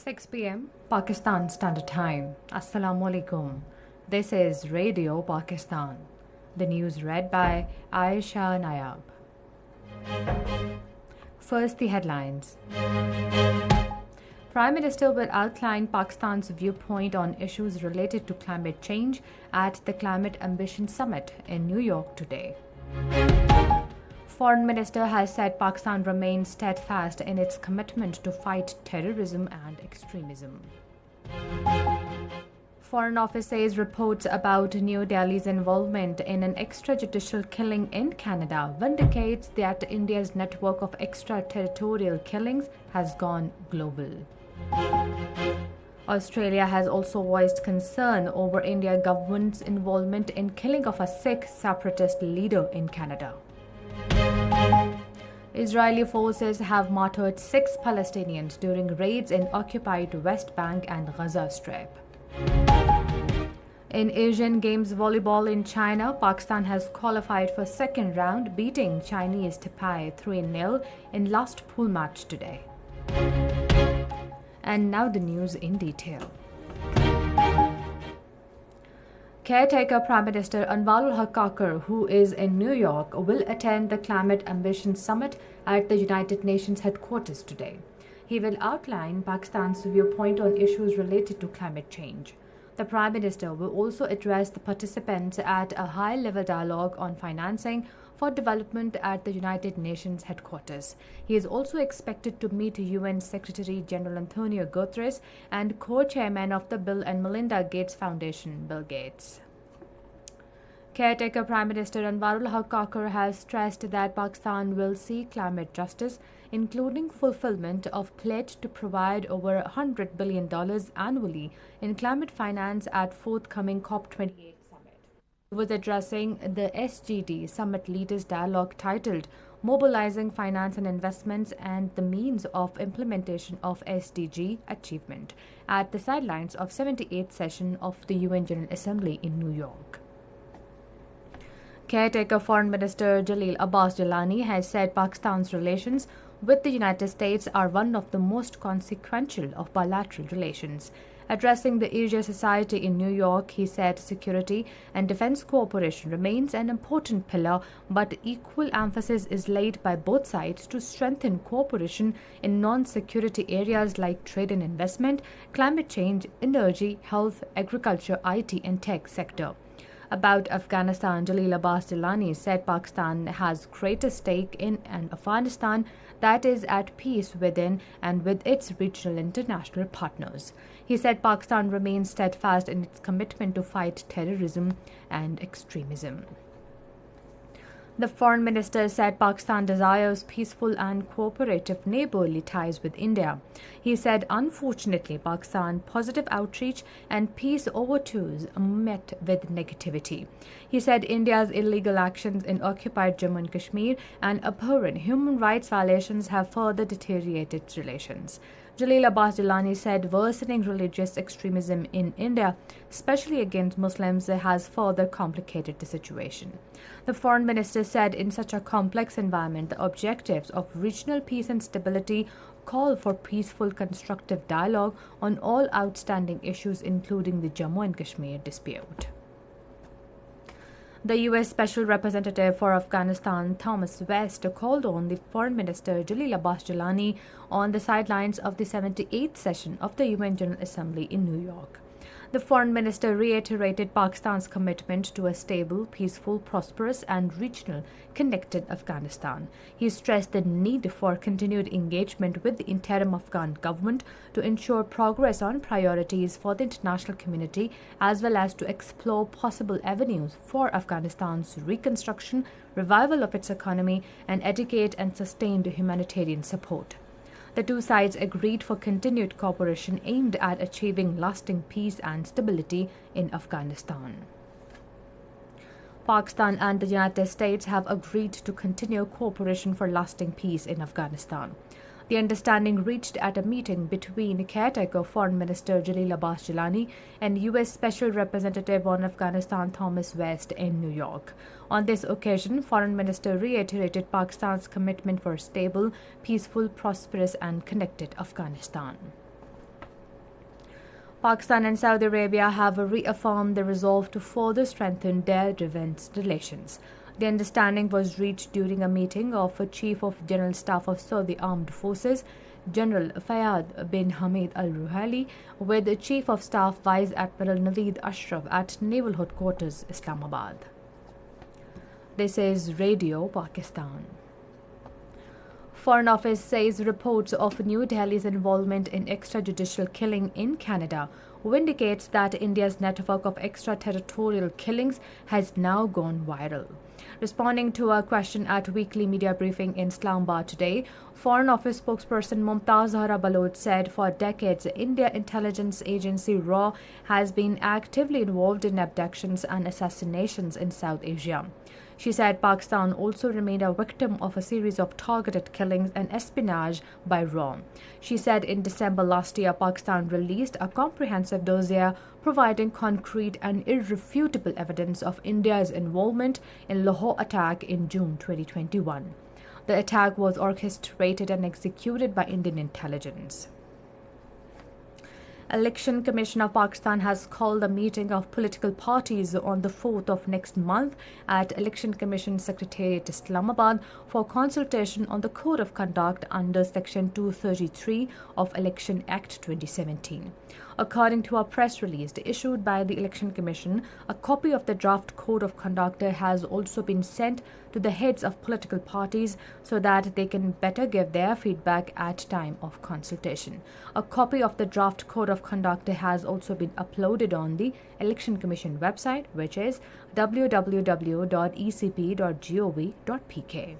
6 p.m. Pakistan Standard Time. Assalamu alaikum. This is Radio Pakistan. The news read by Aisha Nayab. First, the headlines. Prime Minister will outline Pakistan's viewpoint on issues related to climate change at the Climate Ambition Summit in New York today. Foreign Minister has said Pakistan remains steadfast in its commitment to fight terrorism and extremism. Foreign Office says reports about New Delhi's involvement in an extrajudicial killing in Canada vindicates that India's network of extraterritorial killings has gone global. Australia has also voiced concern over Indian government's involvement in killing of a Sikh separatist leader in Canada. Israeli forces have martyred 6 Palestinians during raids in occupied West Bank and Gaza Strip. In Asian Games volleyball in China, Pakistan has qualified for second round, beating Chinese Taipei 3-0 in last pool match today. And now the news in detail. Caretaker Prime Minister Anwarul Haqqar, who is in New York, will attend the Climate Ambition Summit at the United Nations headquarters today. He will outline Pakistan's viewpoint on issues related to climate change. The Prime Minister will also address the participants at a high-level dialogue on financing for development at the United Nations headquarters. He is also expected to meet UN Secretary-General Antonio Guterres and co-chairman of the Bill and Melinda Gates Foundation, Bill Gates. Caretaker Prime Minister Anwarul Haqqar has stressed that Pakistan will seek climate justice, including fulfillment of pledge to provide over $100 billion annually in climate finance at forthcoming COP28 summit. He was addressing the SGD Summit Leaders Dialogue titled Mobilizing Finance and Investments and the Means of Implementation of SDG Achievement at the sidelines of 78th session of the UN General Assembly in New York. Caretaker Foreign Minister Jalil Abbas Jalani has said Pakistan's relations with the United States are one of the most consequential of bilateral relations. Addressing the Asia Society in New York, he said security and defense cooperation remains an important pillar, but equal emphasis is laid by both sides to strengthen cooperation in non-security areas like trade and investment, climate change, energy, health, agriculture, IT and tech sector. About Afghanistan, Jalil Abbas Jalani said Pakistan has greater stake in an Afghanistan that is at peace within and with its regional international partners. He said Pakistan remains steadfast in its commitment to fight terrorism and extremism. The Foreign Minister said Pakistan desires peaceful and cooperative neighborly ties with India. He said, unfortunately, Pakistan's positive outreach and peace overtures met with negativity. He said India's illegal actions in occupied Jammu and Kashmir and abhorrent human rights violations have further deteriorated relations. Jalil Abbas Jalani said worsening religious extremism in India, especially against Muslims, has further complicated the situation. The Foreign Minister said in such a complex environment, the objectives of regional peace and stability call for peaceful, constructive dialogue on all outstanding issues, including the Jammu and Kashmir dispute. The U.S. Special Representative for Afghanistan, Thomas West, called on the Foreign Minister Jalil Abbas Jalani on the sidelines of the 78th session of the UN General Assembly in New York. The Foreign Minister reiterated Pakistan's commitment to a stable, peaceful, prosperous and regional connected Afghanistan. He stressed the need for continued engagement with the interim Afghan government to ensure progress on priorities for the international community, as well as to explore possible avenues for Afghanistan's reconstruction, revival of its economy, and educate and sustained humanitarian support. The two sides agreed for continued cooperation aimed at achieving lasting peace and stability in Afghanistan. Pakistan and the United States have agreed to continue cooperation for lasting peace in Afghanistan. The understanding reached at a meeting between caretaker Foreign Minister Jalil Abbas Jalani and U.S. Special Representative on Afghanistan Thomas West in New York. On this occasion, Foreign Minister reiterated Pakistan's commitment for stable, peaceful, prosperous and connected Afghanistan. Pakistan and Saudi Arabia have reaffirmed their resolve to further strengthen their defense relations. The understanding was reached during a meeting of Chief of General Staff of Saudi Armed Forces, General Fayyad bin Hamid Al Ruhaili, with Chief of Staff Vice Admiral Naveed Ashraf at Naval Headquarters, Islamabad. This is Radio Pakistan. Foreign Office says reports of New Delhi's involvement in extrajudicial killing in Canada indicates that India's network of extraterritorial killings has now gone viral. Responding to a question at weekly media briefing in Islamabad today, Foreign Office spokesperson Mumtaz Zahra Baloch said for decades, India intelligence agency RAW has been actively involved in abductions and assassinations in South Asia. She said Pakistan also remained a victim of a series of targeted killings and espionage by RAW. She said in December last year, Pakistan released a comprehensive dossier providing concrete and irrefutable evidence of India's involvement in Lahore attack in June 2021. The attack was orchestrated and executed by Indian intelligence. Election Commission of Pakistan has called a meeting of political parties on the 4th of next month at Election Commission Secretariat Islamabad for consultation on the Code of Conduct under Section 233 of Election Act 2017. According to a press release issued by the Election Commission, a copy of the draft Code of Conduct has also been sent to the heads of political parties so that they can better give their feedback at time of consultation. A copy of the draft Code of Conduct has also been uploaded on the Election Commission website, which is www.ecp.gov.pk.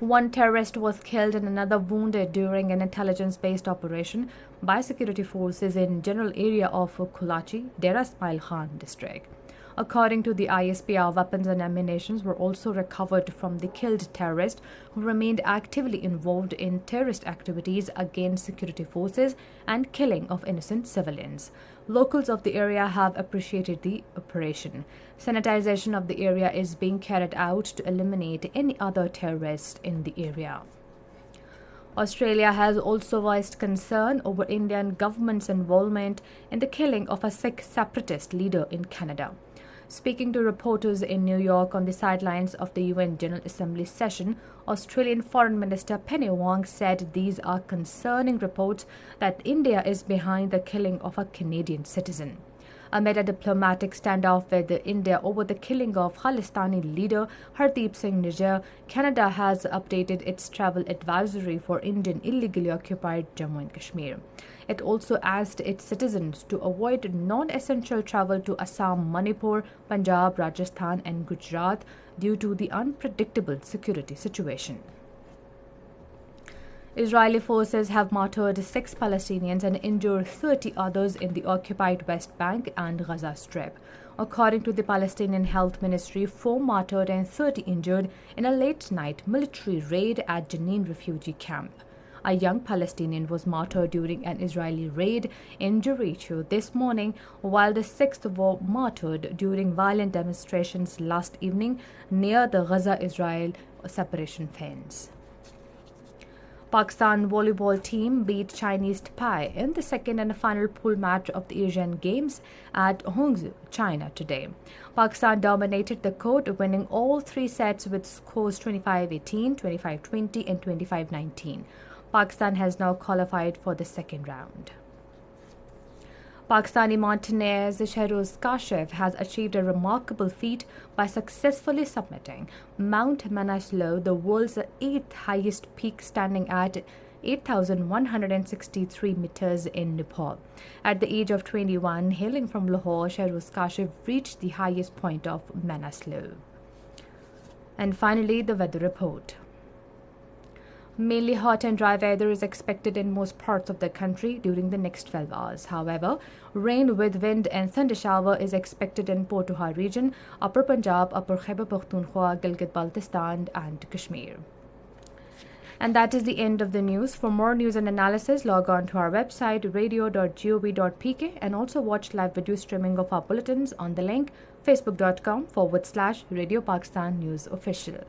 One terrorist was killed and another wounded during an intelligence-based operation by security forces in general area of Kulachi, Dera Ismail Khan district. According to the ISPR, weapons and ammunition were also recovered from the killed terrorist who remained actively involved in terrorist activities against security forces and killing of innocent civilians. Locals of the area have appreciated the operation. Sanitization of the area is being carried out to eliminate any other terrorist in the area. Australia has also voiced concern over Indian government's involvement in the killing of a Sikh separatist leader in Canada. Speaking to reporters in New York on the sidelines of the UN General Assembly session, Australian Foreign Minister Penny Wong said these are concerning reports that India is behind the killing of a Canadian citizen. Amid a diplomatic standoff with India over the killing of Khalistani leader Hardeep Singh Nijjar, Canada has updated its travel advisory for Indian illegally occupied Jammu and Kashmir. It also asked its citizens to avoid non-essential travel to Assam, Manipur, Punjab, Rajasthan and Gujarat due to the unpredictable security situation. Israeli forces have martyred 6 Palestinians and injured 30 others in the occupied West Bank and Gaza Strip. According to the Palestinian Health Ministry, 4 martyred and 30 injured in a late-night military raid at Jenin refugee camp. A young Palestinian was martyred during an Israeli raid in Jericho this morning, while the 6th were martyred during violent demonstrations last evening near the Gaza-Israel separation fence. Pakistan volleyball team beat Chinese Taipei in the second and final pool match of the Asian Games at Hangzhou, China today. Pakistan dominated the court, winning all 3 sets with scores 25-18, 25-20 and 25-19. Pakistan has now qualified for the second round. Pakistani mountaineer Shahroz Kashif has achieved a remarkable feat by successfully submitting Mount Manaslu, the world's 8th highest peak, standing at 8,163 meters in Nepal. At the age of 21, hailing from Lahore, Shahroz Kashif reached the highest point of Manaslu. And finally, the weather report. Mainly hot and dry weather is expected in most parts of the country during the next 12 hours. However, rain with wind and thunder shower is expected in Potoha region, Upper Punjab, Upper Khyber Pakhtunkhwa, Gilgit-Baltistan and Kashmir. And that is the end of the news. For more news and analysis, log on to our website radio.gov.pk and also watch live video streaming of our bulletins on the link facebook.com/Radio Pakistan News Official.